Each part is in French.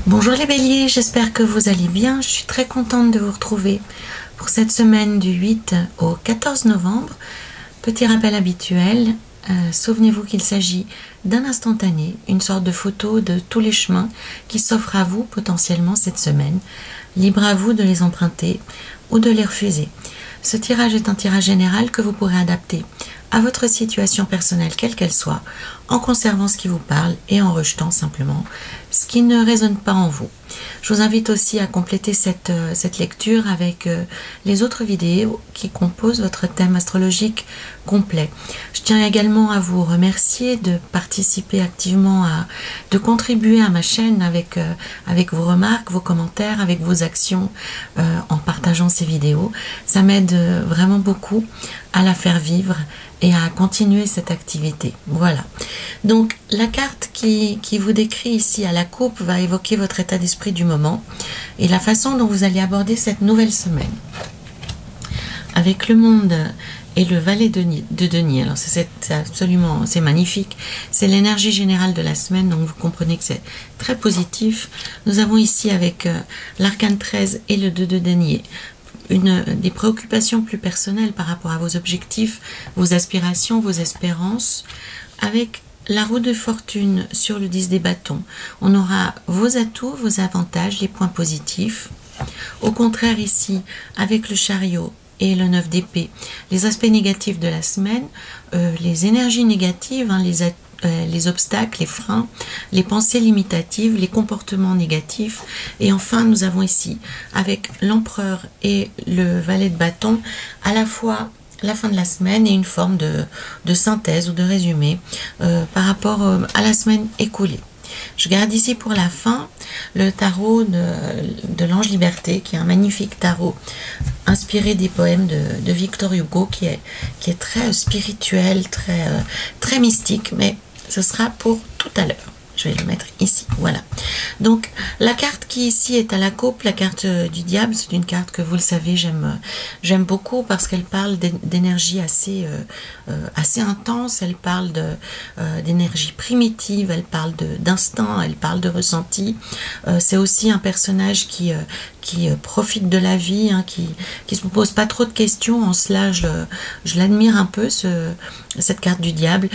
Bonjour les béliers, j'espère que vous allez bien. Je suis très contente de vous retrouver pour cette semaine du 8 au 14 novembre. Petit rappel habituel, souvenez-vous qu'il s'agit d'un instantané, une sorte de photo de tous les chemins qui s'offrent à vous potentiellement cette semaine. Libre à vous de les emprunter ou de les refuser. Ce tirage est un tirage général que vous pourrez adapter à votre situation personnelle, quelle qu'elle soit, en conservant ce qui vous parle et en rejetant simplement ce qui ne résonne pas en vous. Je vous invite aussi à compléter cette lecture avec les autres vidéos qui composent votre thème astrologique complet. Je tiens également à vous remercier de participer activement, de contribuer à ma chaîne avec vos remarques, vos commentaires, avec vos actions en partageant ces vidéos. Ça m'aide vraiment beaucoup à la faire vivre et à continuer cette activité. Voilà. Donc la carte qui vous décrit ici à la coupe va évoquer votre état d'esprit du moment et la façon dont vous allez aborder cette nouvelle semaine. Avec le monde et le valet de denier, alors c'est absolument, c'est magnifique, c'est l'énergie générale de la semaine, donc vous comprenez que c'est très positif. Nous avons ici avec l'arcane 13 et le 2 de denier des préoccupations plus personnelles par rapport à vos objectifs, vos aspirations, vos espérances. Avec la roue de fortune sur le 10 des bâtons, on aura vos atouts, vos avantages, les points positifs. Au contraire ici, avec le chariot et le 9 d'épée, les aspects négatifs de la semaine, les énergies négatives, les obstacles, les freins, les pensées limitatives, les comportements négatifs. Et enfin, nous avons ici, avec l'empereur et le valet de bâton, à la fois la fin de la semaine et une forme de synthèse ou de résumé par rapport à la semaine écoulée. Je garde ici pour la fin le tarot de l'Ange Liberté, qui est un magnifique tarot inspiré des poèmes de Victor Hugo, qui est très spirituel, très mystique, mais ce sera pour tout à l'heure. Je vais le mettre ici, voilà. Donc, la carte qui ici est à la coupe, la carte du diable, c'est une carte que vous le savez, j'aime beaucoup parce qu'elle parle d'énergie assez intense, elle parle d'énergie primitive, elle parle d'instinct, elle parle de ressenti. C'est aussi un personnage qui profite de la vie, hein, qui se pose pas trop de questions. En cela, je l'admire un peu, cette carte du diable.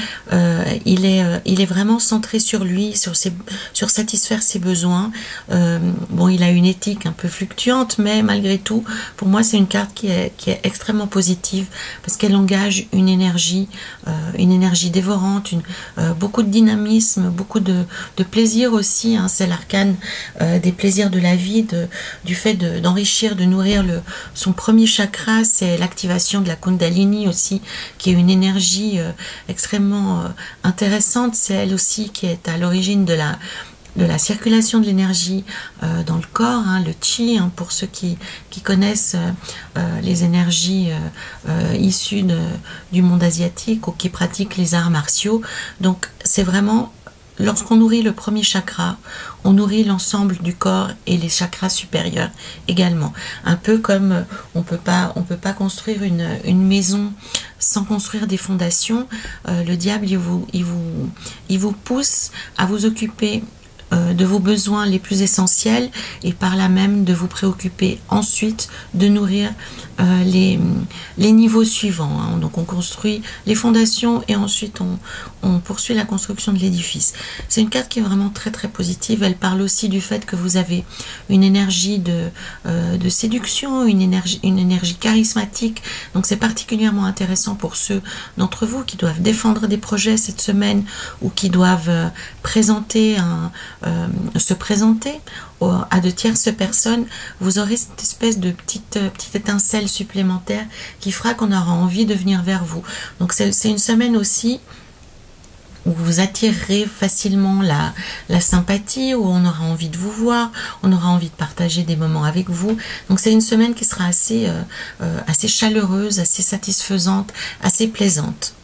Il est vraiment centré sur lui, sur satisfaire ses besoins. Bon, il a une éthique un peu fluctuante, mais malgré tout, pour moi, c'est une carte qui est extrêmement positive parce qu'elle engage une énergie dévorante, beaucoup de dynamisme, beaucoup de plaisir aussi, hein. C'est l'arcane des plaisirs de la vie, du fait d'enrichir, de nourrir son premier chakra. C'est l'activation de la Kundalini aussi, qui est une énergie extrêmement intéressante. C'est elle aussi qui est à l'origine de la circulation de l'énergie dans le corps, hein, le chi, hein, pour ceux qui connaissent les énergies issues du monde asiatique ou qui pratiquent les arts martiaux. Donc c'est vraiment, lorsqu'on nourrit le premier chakra, on nourrit l'ensemble du corps et les chakras supérieurs également. Un peu comme on peut pas construire une maison sans construire des fondations. Le diable, il vous pousse à vous occuper de vos besoins les plus essentiels et par là même de vous préoccuper ensuite de nourrir les niveaux suivants, hein. Donc on construit les fondations et ensuite on poursuit la construction de l'édifice. C'est une carte qui est vraiment très très positive. Elle parle aussi du fait que vous avez une énergie de séduction, une énergie charismatique. Donc c'est particulièrement intéressant pour ceux d'entre vous qui doivent défendre des projets cette semaine ou qui doivent se présenter à de tierces personnes. Vous aurez cette espèce de petite étincelle supplémentaire qui fera qu'on aura envie de venir vers vous. Donc c'est une semaine aussi où vous attirerez facilement la sympathie, où on aura envie de vous voir, on aura envie de partager des moments avec vous. Donc c'est une semaine qui sera assez chaleureuse, assez satisfaisante, assez plaisante.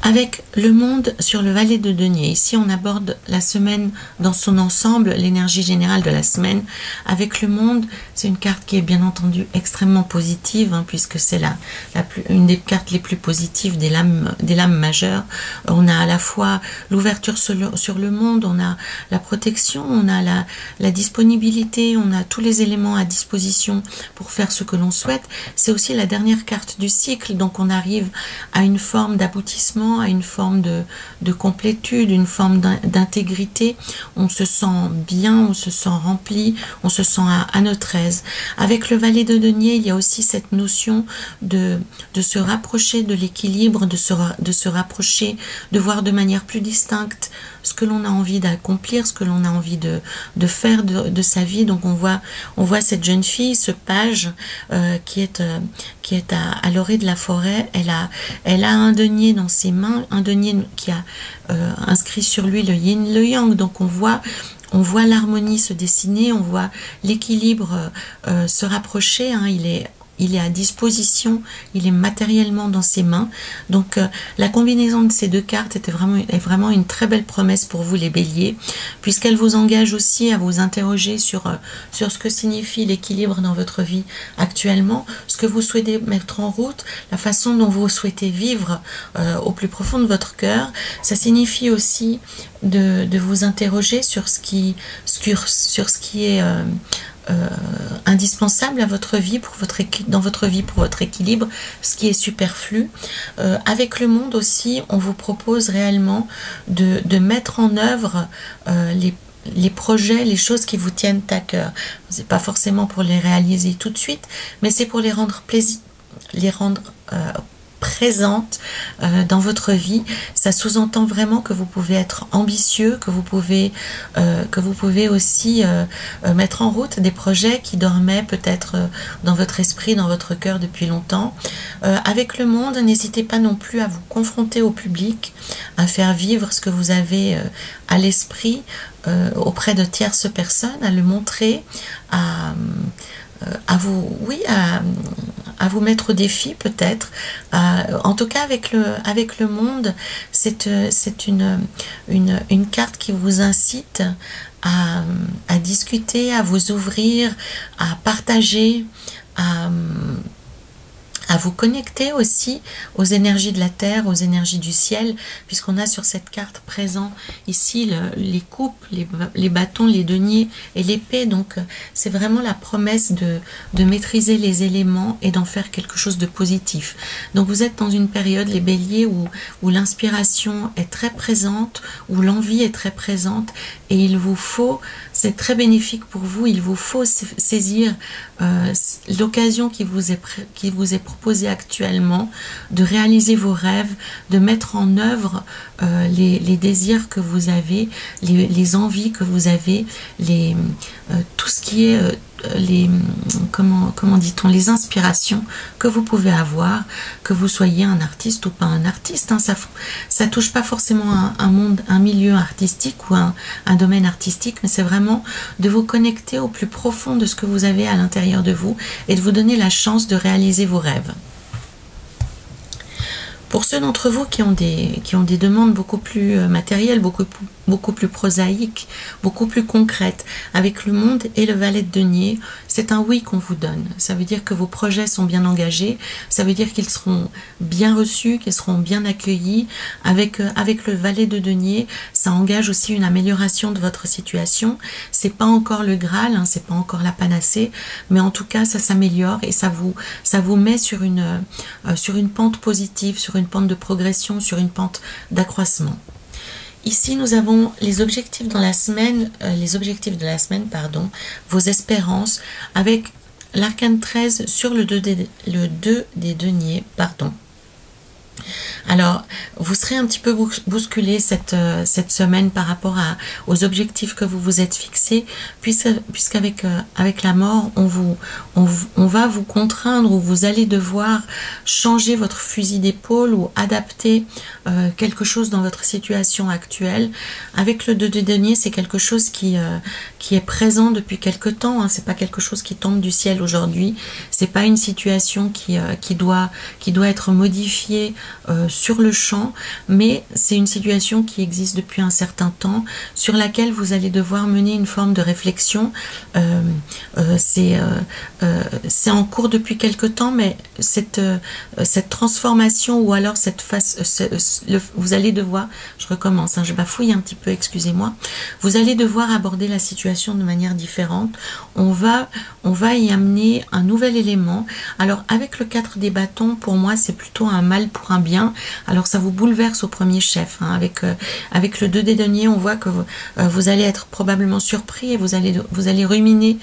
Avec le monde sur le valet de denier, ici on aborde la semaine dans son ensemble, l'énergie générale de la semaine. Avec le monde, c'est une carte qui est bien entendu extrêmement positive, hein, puisque c'est une des cartes les plus positives des lames majeures. On a à la fois l'ouverture sur le monde, on a la protection, on a la disponibilité, on a tous les éléments à disposition pour faire ce que l'on souhaite. C'est aussi la dernière carte du cycle, donc on arrive à une forme d'aboutissement, à une forme de complétude, une forme d'intégrité. On se sent bien, on se sent rempli, on se sent à notre aise. Avec le valet de denier, il y a aussi cette notion de se rapprocher de l'équilibre, de se rapprocher, de voir de manière plus distincte ce que l'on a envie d'accomplir, ce que l'on a envie de faire de sa vie. Donc on voit cette jeune fille, ce page qui est à l'orée de la forêt. Elle a un denier dans ses mains, un denier qui a inscrit sur lui le yin, le yang. Donc on voit l'harmonie se dessiner, on voit l'équilibre se rapprocher, hein. Il est à disposition, il est matériellement dans ses mains. Donc la combinaison de ces deux cartes est vraiment une très belle promesse pour vous les béliers, puisqu'elle vous engage aussi à vous interroger sur ce que signifie l'équilibre dans votre vie actuellement, ce que vous souhaitez mettre en route, la façon dont vous souhaitez vivre au plus profond de votre cœur. Ça signifie aussi de vous interroger sur ce qui est indispensable à votre vie, dans votre vie pour votre équilibre, ce qui est superflu. Avec le monde aussi, on vous propose réellement de mettre en œuvre les projets, les choses qui vous tiennent à cœur. C'est pas forcément pour les réaliser tout de suite, mais c'est pour les rendre présente dans votre vie. Ça sous-entend vraiment que vous pouvez être ambitieux, que vous pouvez aussi mettre en route des projets qui dormaient peut-être dans votre esprit, dans votre cœur depuis longtemps. Avec le monde, n'hésitez pas non plus à vous confronter au public, à faire vivre ce que vous avez à l'esprit auprès de tierces personnes, à le montrer, à vous mettre au défi peut-être. En tout cas avec le monde, c'est une carte qui vous incite à discuter, à vous ouvrir, à partager, à vous connecter aussi aux énergies de la terre, aux énergies du ciel, puisqu'on a sur cette carte présent ici les coupes, les bâtons, les deniers et l'épée. Donc c'est vraiment la promesse de maîtriser les éléments et d'en faire quelque chose de positif. Donc vous êtes dans une période, les béliers, où l'inspiration est très présente, où l'envie est très présente, et il vous faut, c'est très bénéfique pour vous, il vous faut saisir l'occasion qui vous est proposée actuellement de réaliser vos rêves, de mettre en œuvre les désirs que vous avez, les envies que vous avez, tout ce qui est comment dit-on, les inspirations que vous pouvez avoir, que vous soyez un artiste ou pas un artiste, hein. Ça touche pas forcément un milieu artistique ou un domaine artistique, mais c'est vraiment de vous connecter au plus profond de ce que vous avez à l'intérieur de vous et de vous donner la chance de réaliser vos rêves. Pour ceux d'entre vous qui ont des demandes beaucoup plus matérielles, beaucoup plus prosaïques, beaucoup plus concrètes, avec le monde et le valet de denier, c'est un oui qu'on vous donne. Ça veut dire que vos projets sont bien engagés, ça veut dire qu'ils seront bien reçus, qu'ils seront bien accueillis. Avec le valet de denier, ça engage aussi une amélioration de votre situation. C'est pas encore le Graal, hein, c'est pas encore la panacée, mais en tout cas ça s'améliore et ça vous met sur une pente positive, sur une pente de progression, sur une pente d'accroissement. Ici, nous avons les objectifs de la semaine, vos espérances, avec l'arcane 13 sur le 2 des deniers, Alors, vous serez un petit peu bousculé cette semaine par rapport aux objectifs que vous vous êtes fixés, puisqu'avec la mort, on va vous contraindre, ou vous allez devoir changer votre fusil d'épaule ou adapter quelque chose dans votre situation actuelle. Avec le 2 de denier, c'est quelque chose qui est présent depuis quelque temps, hein. C'est pas quelque chose qui tombe du ciel aujourd'hui, c'est pas une situation qui doit être modifiée sur le champ, mais c'est une situation qui existe depuis un certain temps, sur laquelle vous allez devoir mener une forme de réflexion. C'est en cours depuis quelque temps, mais cette transformation, ou alors cette vous allez devoir, je recommence, hein, je bafouille un petit peu, excusez-moi, vous allez devoir aborder la situation de manière différente. On va y amener un nouvel élément. Alors avec le 4 des bâtons, pour moi c'est plutôt un mal pour un bien. Alors ça vous bouleverse au premier chef, hein. Avec le 2 des deniers, on voit que vous allez être probablement surpris et vous allez ruminer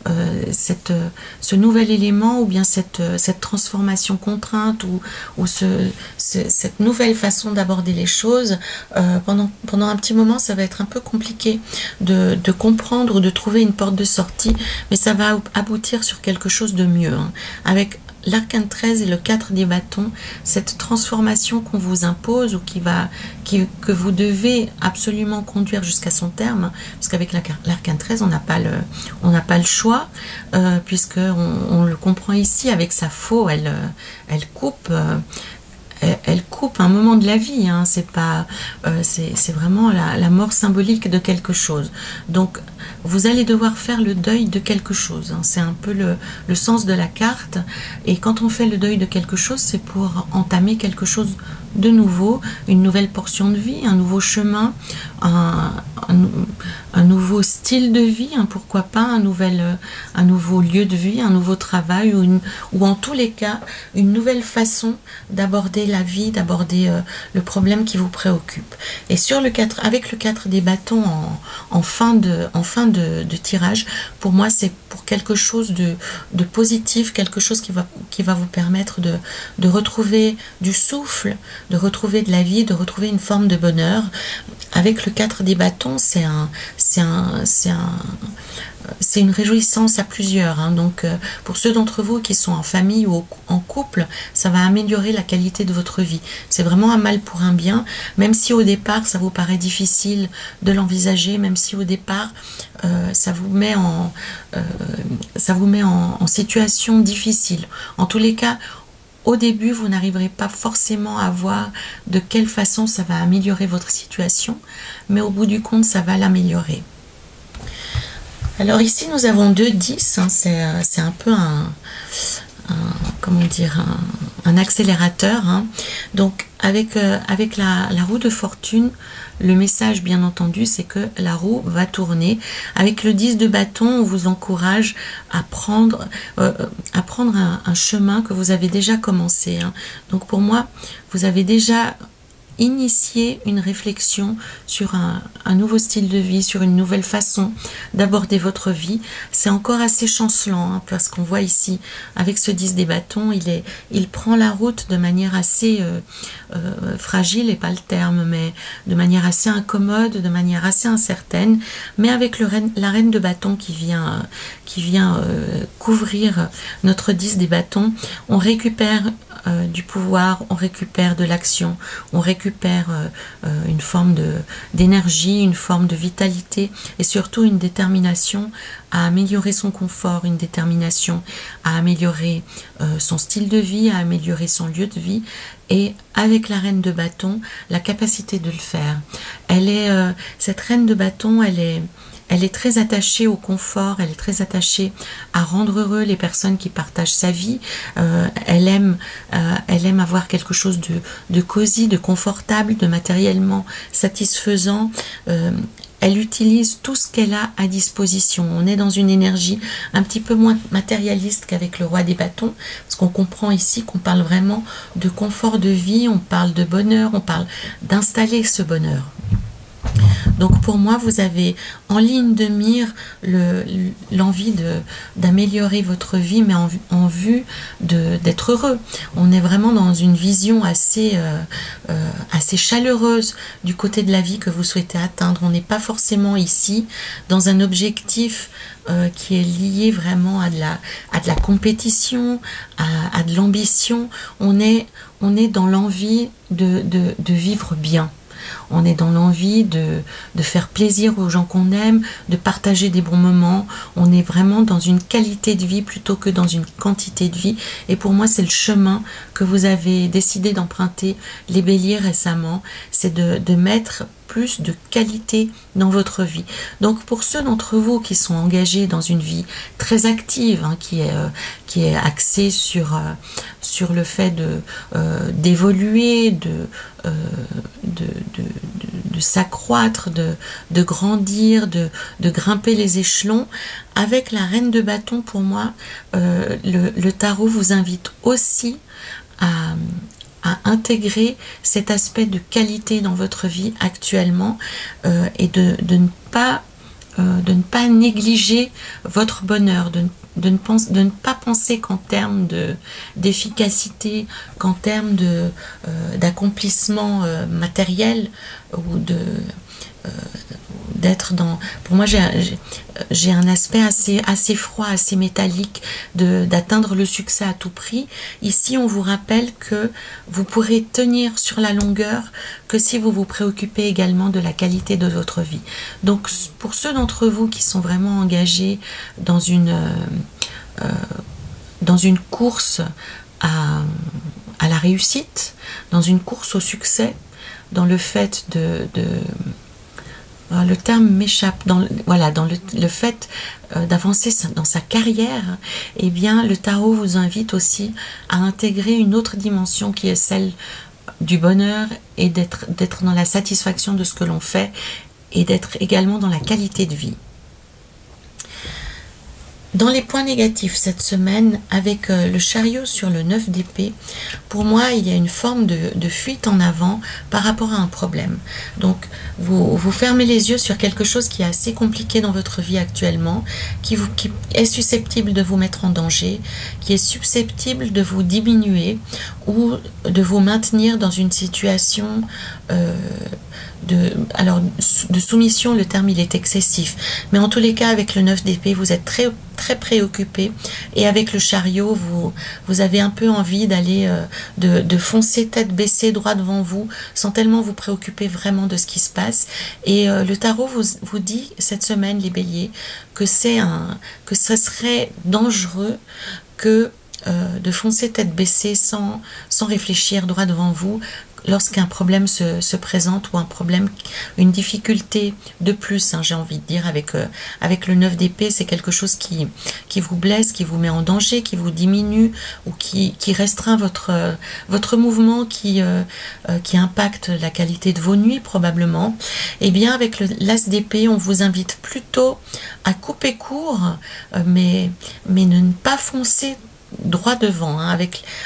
ce nouvel élément, ou bien cette transformation contrainte, ou cette nouvelle façon d'aborder les choses. Pendant un petit moment, ça va être un peu compliqué de comprendre ou de trouver une porte de sortie, mais ça va aboutir sur quelque chose de mieux, hein. Avec l'arcane 13 et le 4 des bâtons, cette transformation qu'on vous impose, ou que vous devez absolument conduire jusqu'à son terme, parce qu'avec l'arcane 13, on n'a pas le choix, puisque on le comprend ici, avec sa faux, elle coupe. Elle coupe un moment de la vie, hein. C'est vraiment la mort symbolique de quelque chose. Donc vous allez devoir faire le deuil de quelque chose, hein. C'est un peu le sens de la carte. Et quand on fait le deuil de quelque chose, c'est pour entamer quelque chose de nouveau, une nouvelle portion de vie, un nouveau chemin, un nouveau style de vie, hein, pourquoi pas, un nouveau lieu de vie, un nouveau travail, ou en tous les cas une nouvelle façon d'aborder la vie, d'aborder le problème qui vous préoccupe. Et avec le 4 des bâtons en fin de tirage, pour moi c'est pour quelque chose de positif, quelque chose qui va vous permettre de retrouver du souffle, de retrouver de la vie, de retrouver une forme de bonheur. Avec le 4 des bâtons, c'est une réjouissance à plusieurs, hein. Donc pour ceux d'entre vous qui sont en famille ou en couple, ça va améliorer la qualité de votre vie. C'est vraiment un mal pour un bien, même si au départ ça vous paraît difficile de l'envisager, même si au départ ça vous met en situation difficile. En tous les cas, au début, vous n'arriverez pas forcément à voir de quelle façon ça va améliorer votre situation, mais au bout du compte, ça va l'améliorer. Alors ici, nous avons 2 10, hein, c'est un peu comment dire, un accélérateur, hein. Donc avec la roue de fortune, le message bien entendu c'est que la roue va tourner. Avec le 10 de bâton, on vous encourage à prendre un chemin que vous avez déjà commencé, hein. Donc pour moi, vous avez déjà initier une réflexion sur un nouveau style de vie, sur une nouvelle façon d'aborder votre vie. C'est encore assez chancelant, hein, parce qu'on voit ici, avec ce 10 des bâtons, il prend la route de manière assez fragile, et pas le terme, mais de manière assez incommode, de manière assez incertaine, mais avec la reine de bâton qui vient couvrir notre 10 des bâtons, on récupère du pouvoir, on récupère de l'action, on récupère une forme d'énergie, une forme de vitalité, et surtout une détermination à améliorer son confort, une détermination à améliorer son style de vie, à améliorer son lieu de vie, et avec la reine de bâton, la capacité de le faire. Cette reine de bâton, elle est très attachée au confort, elle est très attachée à rendre heureux les personnes qui partagent sa vie. Elle aime avoir quelque chose de cosy, de confortable, de matériellement satisfaisant. Elle utilise tout ce qu'elle a à disposition. On est dans une énergie un petit peu moins matérialiste qu'avec le roi des bâtons, parce qu'on comprend ici qu'on parle vraiment de confort de vie, on parle de bonheur, on parle d'installer ce bonheur. Donc pour moi, vous avez en ligne de mire l'envie d'améliorer votre vie, mais en vue d'être heureux. On est vraiment dans une vision assez chaleureuse du côté de la vie que vous souhaitez atteindre. On n'est pas forcément ici dans un objectif qui est lié vraiment à de la compétition, à de l'ambition. On est dans l'envie de vivre bien. On est dans l'envie de faire plaisir aux gens qu'on aime, de partager des bons moments. On est vraiment dans une qualité de vie plutôt que dans une quantité de vie. Et pour moi, c'est le chemin que vous avez décidé d'emprunter, les béliers, récemment. C'est de mettre plus de qualité dans votre vie. Donc pour ceux d'entre vous qui sont engagés dans une vie très active, hein, qui est axée sur le fait d'évoluer, de s'accroître, de grandir, de grimper les échelons, avec la reine de bâton, pour moi, le tarot vous invite aussi à intégrer cet aspect de qualité dans votre vie actuellement, et de ne pas négliger votre bonheur, de ne pas penser qu'en termes d'efficacité, qu'en termes d'accomplissement matériel, ou d'être dans... Pour moi, j'ai un aspect assez froid, assez métallique, d'atteindre le succès à tout prix. Ici, on vous rappelle que vous pourrez tenir sur la longueur que si vous vous préoccupez également de la qualité de votre vie. Donc, pour ceux d'entre vous qui sont vraiment engagés dans une course à la réussite, dans une course au succès, dans le fait le terme m'échappe, dans le fait d'avancer dans sa carrière, eh bien le tarot vous invite aussi à intégrer une autre dimension qui est celle du bonheur, et d'être dans la satisfaction de ce que l'on fait, et d'être également dans la qualité de vie. Dans les points négatifs cette semaine, avec le chariot sur le 9 d'épée, pour moi, il y a une forme de fuite en avant par rapport à un problème. Donc, vous fermez les yeux sur quelque chose qui est assez compliqué dans votre vie actuellement, qui est susceptible de vous mettre en danger, qui est susceptible de vous diminuer ou de vous maintenir dans une situation de soumission. Le terme il est excessif, mais en tous les cas, avec le 9 d'épée, vous êtes très préoccupé, et avec le chariot, vous avez un peu envie d'aller de foncer tête baissée droit devant vous, sans tellement vous préoccuper vraiment de ce qui se passe. Et le tarot vous dit cette semaine, les béliers, que ce serait dangereux de foncer tête baissée sans réfléchir droit devant vous, lorsqu'un problème se présente, ou une difficulté de plus, hein, j'ai envie de dire, avec le 9 d'épée. C'est quelque chose qui vous blesse, qui vous met en danger, qui vous diminue, ou qui restreint votre mouvement, qui impacte la qualité de vos nuits probablement. Et bien avec l'as d'épée, on vous invite plutôt à couper court, mais ne pas foncer droit devant, hein.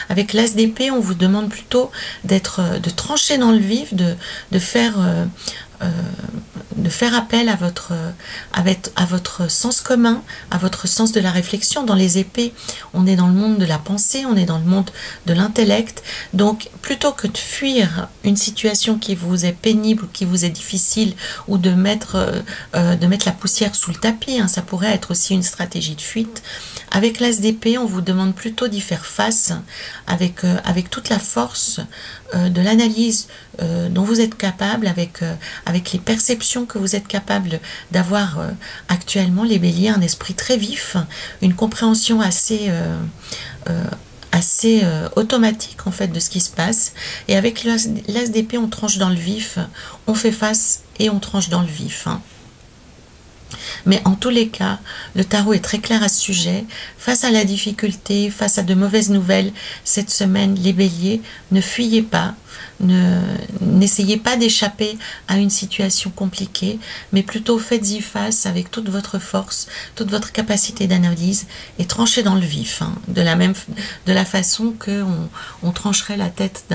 Avec l'as d'épée, on vous demande plutôt de trancher dans le vif, de faire appel à votre sens commun, à votre sens de la réflexion. Dans les épées, on est dans le monde de la pensée, on est dans le monde de l'intellect. Donc, plutôt que de fuir une situation qui vous est pénible, ou qui vous est difficile, ou de mettre la poussière sous le tapis, hein, ça pourrait être aussi une stratégie de fuite. Avec l'as d'épée, on vous demande plutôt d'y faire face avec toute la force de l'analyse dont vous êtes capable, avec les perceptions que vous êtes capable d'avoir actuellement, les béliers, un esprit très vif, une compréhension assez automatique en fait de ce qui se passe. Et avec l'as d'épée, on tranche dans le vif, on fait face et on tranche dans le vif, hein. Mais en tous les cas, le tarot est très clair à ce sujet. Face à la difficulté, face à de mauvaises nouvelles, cette semaine, les béliers, ne fuyez pas, n'essayez pas d'échapper à une situation compliquée, mais plutôt faites-y face avec toute votre force, toute votre capacité d'analyse, et tranchez dans le vif, hein, de la façon que on trancherait la tête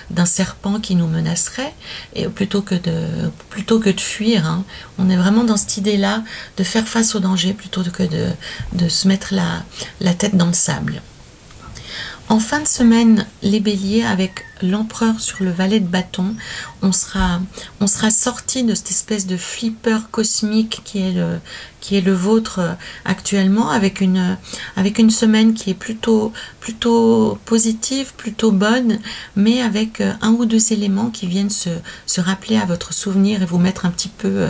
d'un serpent qui nous menacerait, et plutôt que de fuir, hein. On est vraiment dans cette idée-là de faire face au danger plutôt que de se mettre la tête dans le sable. En fin de semaine, les béliers, avec l'empereur sur le valet de bâton, on sera sorti de cette espèce de flipper cosmique qui est le vôtre actuellement, avec une semaine qui est plutôt positive, plutôt bonne, mais avec un ou deux éléments qui viennent se rappeler à votre souvenir et vous mettre un petit peu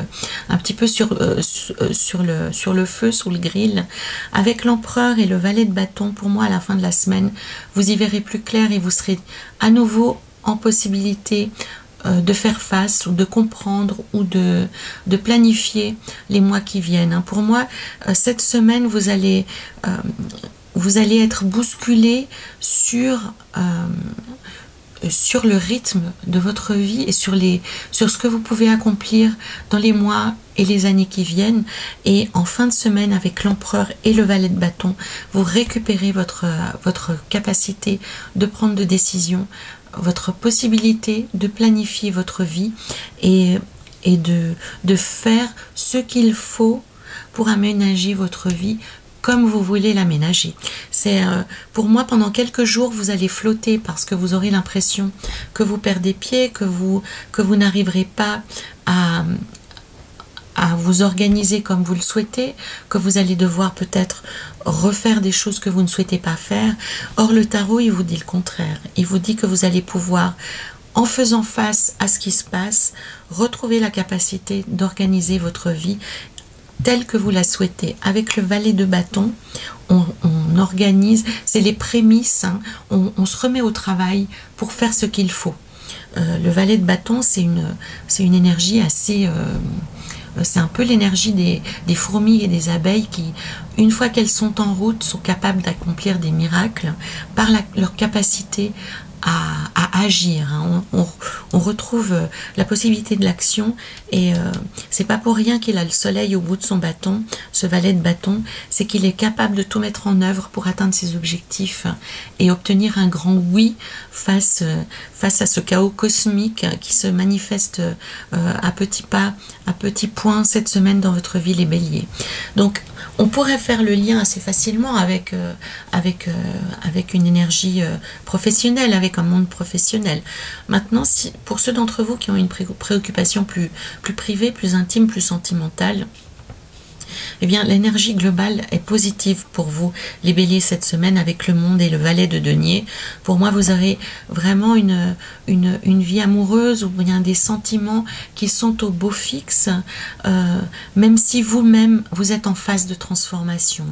sur le feu, sous le grill. Avec l'empereur et le valet de bâton, pour moi, à la fin de la semaine, vous y verrez plus clair et vous serez à nouveau en possibilité de faire face ou de comprendre ou de planifier les mois qui viennent. Pour moi, cette semaine, vous allez être bousculé sur le rythme de votre vie et sur ce que vous pouvez accomplir dans les mois et les années qui viennent. Et en fin de semaine, avec l'empereur et le valet de bâton, vous récupérez votre capacité de prendre des décisions, votre possibilité de planifier votre vie et de faire ce qu'il faut pour aménager votre vie comme vous voulez l'aménager. C'est pour moi, pendant quelques jours, vous allez flotter parce que vous aurez l'impression que vous perdez pied, que vous n'arriverez pas à vous organiser comme vous le souhaitez, que vous allez devoir peut-être refaire des choses que vous ne souhaitez pas faire. Or, le tarot, il vous dit le contraire. Il vous dit que vous allez pouvoir, en faisant face à ce qui se passe, retrouver la capacité d'organiser votre vie telle que vous la souhaitez. Avec le valet de bâton, on organise, c'est les prémices, on se remet au travail pour faire ce qu'il faut. Le valet de bâton, c'est une énergie assez... c'est un peu l'énergie des fourmis et des abeilles qui, une fois qu'elles sont en route, sont capables d'accomplir des miracles par leur capacité à agir. On retrouve la possibilité de l'action et c'est pas pour rien qu'il a le soleil au bout de son bâton, ce valet de bâton, c'est qu'il est capable de tout mettre en œuvre pour atteindre ses objectifs et obtenir un grand oui face à ce chaos cosmique qui se manifeste à petits pas, à petits points cette semaine dans votre vie, les béliers. Donc on pourrait faire le lien assez facilement avec une énergie professionnelle, avec un monde professionnel. Maintenant, pour ceux d'entre vous qui ont une préoccupation plus privée, plus intime, plus sentimentale, eh bien, l'énergie globale est positive pour vous, les béliers, cette semaine, avec le monde et le valet de denier. Pour moi, vous aurez vraiment une vie amoureuse où il y a des sentiments qui sont au beau fixe, même si vous-même, vous êtes en phase de transformation.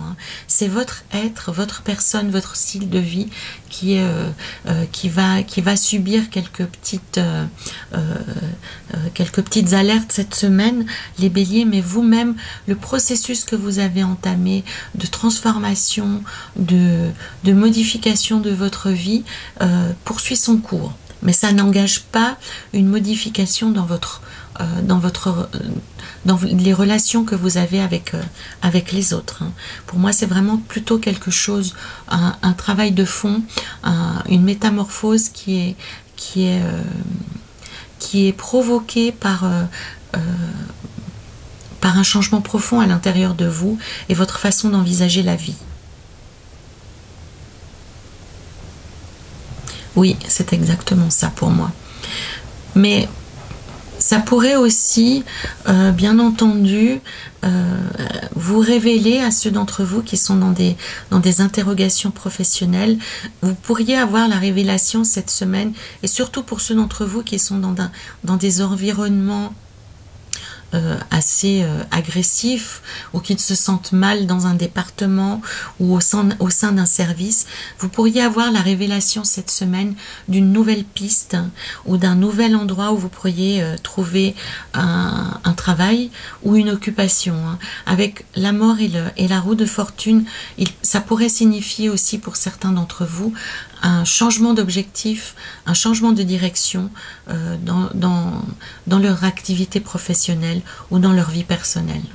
C'est votre être, votre personne, votre style de vie qui va subir quelques petites alertes cette semaine, les béliers, mais vous-même, le processus que vous avez entamé de transformation, de modification de votre vie poursuit son cours. Mais ça n'engage pas une modification dans les relations que vous avez avec les autres. Pour moi, c'est vraiment plutôt quelque chose, un travail de fond, une métamorphose qui est provoquée par un changement profond à l'intérieur de vous et votre façon d'envisager la vie. Oui, c'est exactement ça pour moi. Mais ça pourrait aussi, bien entendu, vous révéler à ceux d'entre vous qui sont dans des interrogations professionnelles. Vous pourriez avoir la révélation cette semaine, et surtout pour ceux d'entre vous qui sont dans des environnements assez agressifs ou qui se sentent mal dans un département ou au sein d'un service, vous pourriez avoir la révélation cette semaine d'une nouvelle piste ou d'un nouvel endroit où vous pourriez trouver un travail ou une occupation. Avec la mort et la roue de fortune, ça pourrait signifier aussi pour certains d'entre vous un changement d'objectif, un changement de direction dans leur activité professionnelle ou dans leur vie personnelle.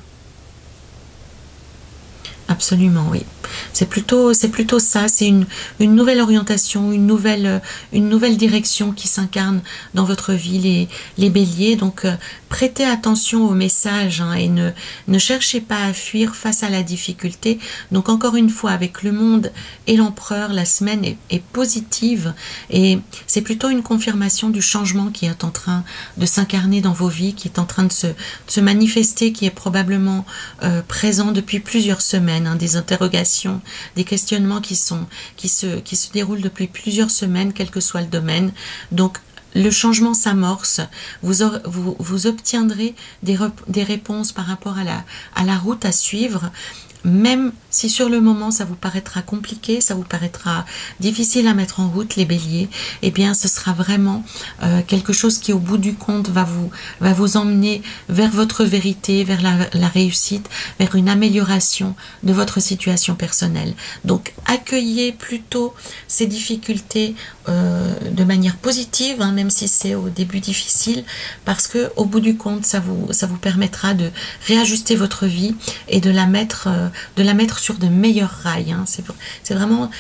absolument, oui. C'est plutôt ça, c'est une nouvelle orientation, une nouvelle direction qui s'incarne dans votre vie, les béliers. Donc, prêtez attention aux messages, hein, et ne cherchez pas à fuir face à la difficulté. Donc, encore une fois, avec le monde et l'empereur, la semaine est positive et c'est plutôt une confirmation du changement qui est en train de s'incarner dans vos vies, qui est en train de se manifester, qui est probablement présent depuis plusieurs semaines, hein, des interrogations, des questionnements qui se déroulent depuis plusieurs semaines, quel que soit le domaine. Donc, le changement s'amorce, vous obtiendrez des réponses par rapport à la route à suivre. Même si sur le moment ça vous paraîtra compliqué, ça vous paraîtra difficile à mettre en route, les béliers, eh bien ce sera vraiment quelque chose qui au bout du compte va vous emmener vers votre vérité, vers la réussite, vers une amélioration de votre situation personnelle. Donc accueillez plutôt ces difficultés de manière positive, hein, même si c'est au début difficile, parce que au bout du compte ça vous permettra de réajuster votre vie et de la mettre sur de meilleurs rails, hein. C'est vraiment,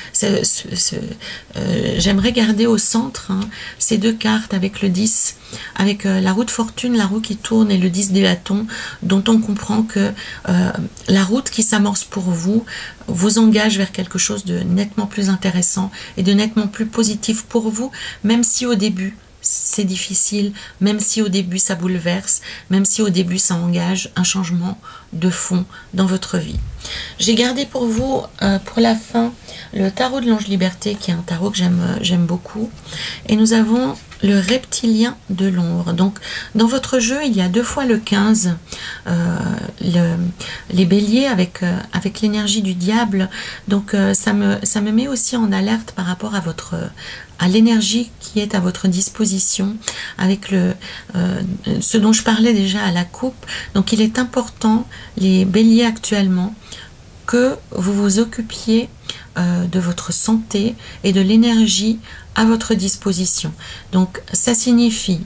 j'aimerais garder au centre, hein, ces deux cartes avec le 10, avec la roue de fortune, la roue qui tourne, et le 10 des bâtons, dont on comprend que la route qui s'amorce pour vous engage vers quelque chose de nettement plus intéressant et de nettement plus positif pour vous, même si au début c'est difficile, même si au début ça bouleverse, même si au début ça engage un changement de fond dans votre vie. J'ai gardé pour vous, pour la fin, le tarot de l'ange liberté, qui est un tarot que j'aime beaucoup. Et nous avons le reptilien de l'ombre. Donc, dans votre jeu, il y a 2 fois le 15, les béliers avec l'énergie du diable. Donc, ça me met aussi en alerte par rapport à l'énergie qui est à votre disposition, avec ce dont je parlais déjà à la coupe. Donc, il est important, les béliers actuellement, que vous vous occupiez de votre santé et de l'énergie à votre disposition. Donc ça signifie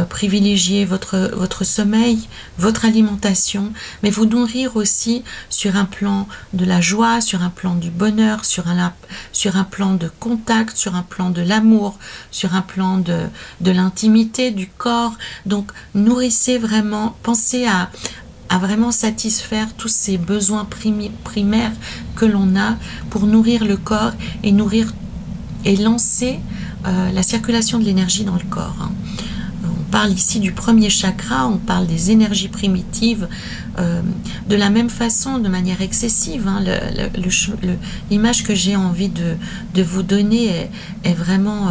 privilégier votre sommeil, votre alimentation, mais vous nourrir aussi sur un plan de la joie, sur un plan du bonheur, sur un plan de contact, sur un plan de l'amour, sur un plan de l'intimité, du corps. Donc nourrissez vraiment, pensez à vraiment satisfaire tous ces besoins primaires que l'on a pour nourrir le corps et lancer la circulation de l'énergie dans le corps, hein. On parle ici du premier chakra, on parle des énergies primitives, de la même façon, de manière excessive, hein. L'image que j'ai envie de vous donner est vraiment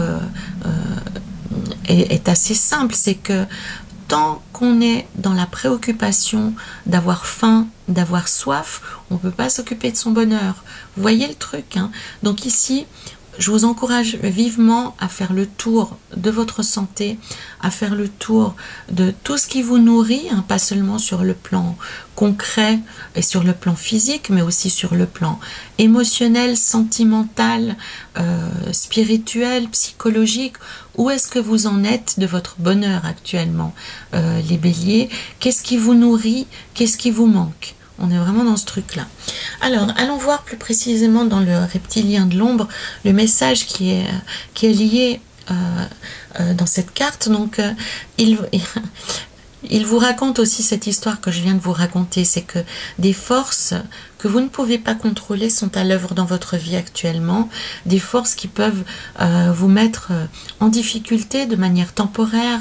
est assez simple, c'est que tant qu'on est dans la préoccupation d'avoir faim, d'avoir soif, on ne peut pas s'occuper de son bonheur. Vous voyez le truc, hein? Donc ici, je vous encourage vivement à faire le tour de votre santé, à faire le tour de tout ce qui vous nourrit, hein, pas seulement sur le plan concret et sur le plan physique, mais aussi sur le plan émotionnel, sentimental, spirituel, psychologique. Où est-ce que vous en êtes de votre bonheur actuellement, les béliers? Qu'est-ce qui vous nourrit? Qu'est-ce qui vous manque? On est vraiment dans ce truc-là. Alors, allons voir plus précisément dans le reptilien de l'ombre, le message qui est lié dans cette carte. Donc, il vous raconte aussi cette histoire que je viens de vous raconter. C'est que des forces que vous ne pouvez pas contrôler sont à l'œuvre dans votre vie actuellement. Des forces qui peuvent vous mettre en difficulté de manière temporaire.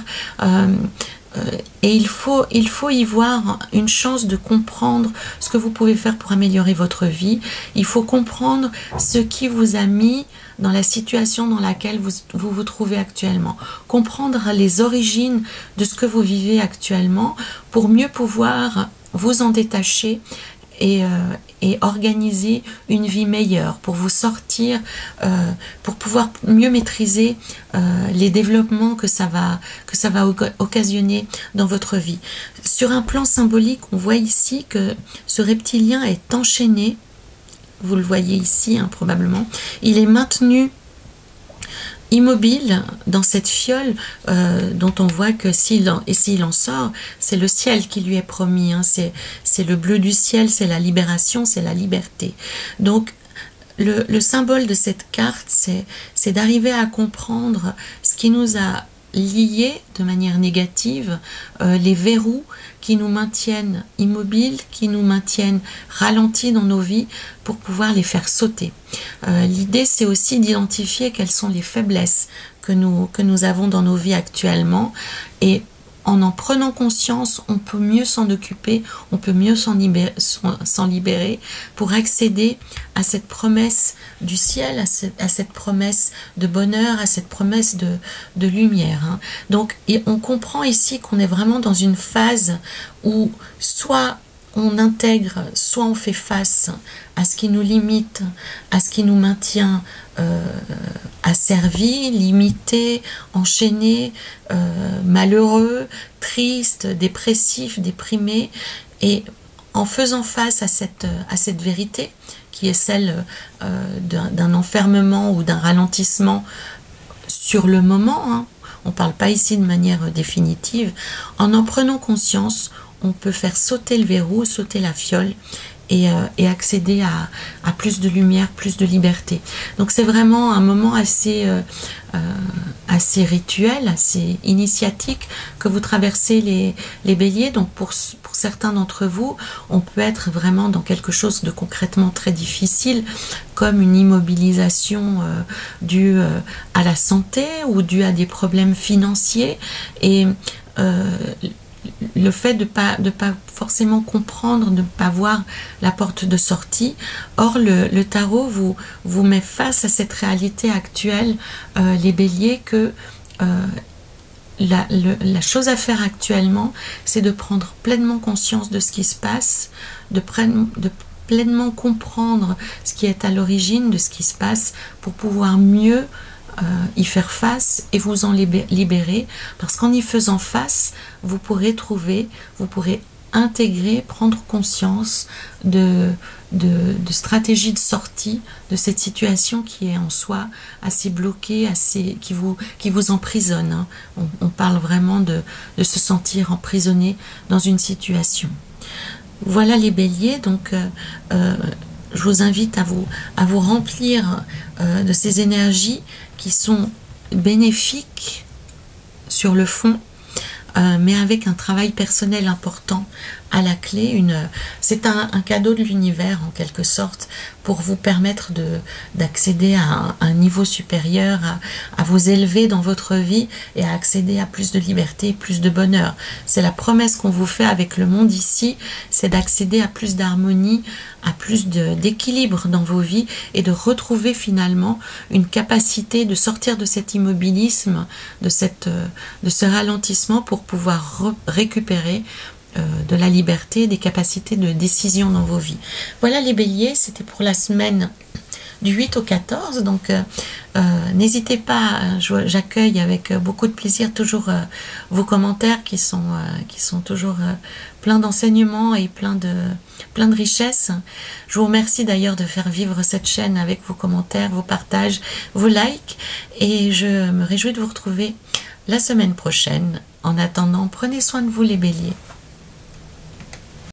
Et il faut y voir une chance de comprendre ce que vous pouvez faire pour améliorer votre vie. Il faut comprendre ce qui vous a mis dans la situation dans laquelle vous trouvez actuellement. Comprendre les origines de ce que vous vivez actuellement pour mieux pouvoir vous en détacher et organiser une vie meilleure, pour vous sortir, pour pouvoir mieux maîtriser les développements que ça va occasionner dans votre vie. Sur un plan symbolique, on voit ici que ce reptilien est enchaîné, vous le voyez ici, hein, probablement. Il est maintenu immobile dans cette fiole dont on voit que s'il en sort, c'est le ciel qui lui est promis, hein, c'est le bleu du ciel, c'est la libération, c'est la liberté. Donc le symbole de cette carte, c'est d'arriver à comprendre ce qui nous a liés de manière négative, les verrous qui nous maintiennent immobiles, qui nous maintiennent ralentis dans nos vies pour pouvoir les faire sauter. L'idée, c'est aussi d'identifier quelles sont les faiblesses que nous avons dans nos vies actuellement, et en prenant conscience, on peut mieux s'en occuper, on peut mieux s'en libérer pour accéder à cette promesse du ciel, à cette promesse de bonheur, à cette promesse de lumière, hein. Donc, on comprend ici qu'on est vraiment dans une phase où soit on intègre, soit on fait face à ce qui nous limite, à ce qui nous maintient asservis, limités, enchaînés, malheureux, tristes, dépressifs, déprimés. Et en faisant face à cette vérité, qui est celle d'un enfermement ou d'un ralentissement sur le moment, hein, on ne parle pas ici de manière définitive, en prenant conscience, on peut faire sauter le verrou, sauter la fiole et accéder à plus de lumière, plus de liberté. Donc c'est vraiment un moment assez rituel, assez initiatique que vous traversez les béliers. Donc pour certains d'entre vous, on peut être vraiment dans quelque chose de concrètement très difficile, comme une immobilisation due à la santé ou due à des problèmes financiers, et le fait de pas forcément comprendre, de ne pas voir la porte de sortie. Or, le tarot vous met face à cette réalité actuelle, les béliers, que la chose à faire actuellement, c'est de prendre pleinement conscience de ce qui se passe, de pleinement comprendre ce qui est à l'origine de ce qui se passe pour pouvoir mieux y faire face et vous en libérer, parce qu'en y faisant face, vous pourrez intégrer, prendre conscience de stratégies de sortie de cette situation qui est en soi assez bloquée, qui vous emprisonne, hein. On parle vraiment de se sentir emprisonné dans une situation. Voilà les béliers, donc je vous invite à vous remplir de ces énergies qui sont bénéfiques sur le fond, mais avec un travail personnel important à la clé. C'est un cadeau de l'univers en quelque sorte, pour vous permettre d'accéder à un niveau supérieur, à vous élever dans votre vie et à accéder à plus de liberté, plus de bonheur. C'est la promesse qu'on vous fait avec le monde ici, c'est d'accéder à plus d'harmonie, à plus d'équilibre dans vos vies, et de retrouver finalement une capacité de sortir de cet immobilisme, de ce ralentissement, pour pouvoir récupérer de la liberté, des capacités de décision dans vos vies. Voilà les béliers, c'était pour la semaine du 8 au 14, donc n'hésitez pas, j'accueille avec beaucoup de plaisir toujours vos commentaires qui sont toujours pleins d'enseignements et plein de richesses. Je vous remercie d'ailleurs de faire vivre cette chaîne avec vos commentaires, vos partages, vos likes, et je me réjouis de vous retrouver la semaine prochaine. En attendant, prenez soin de vous les béliers.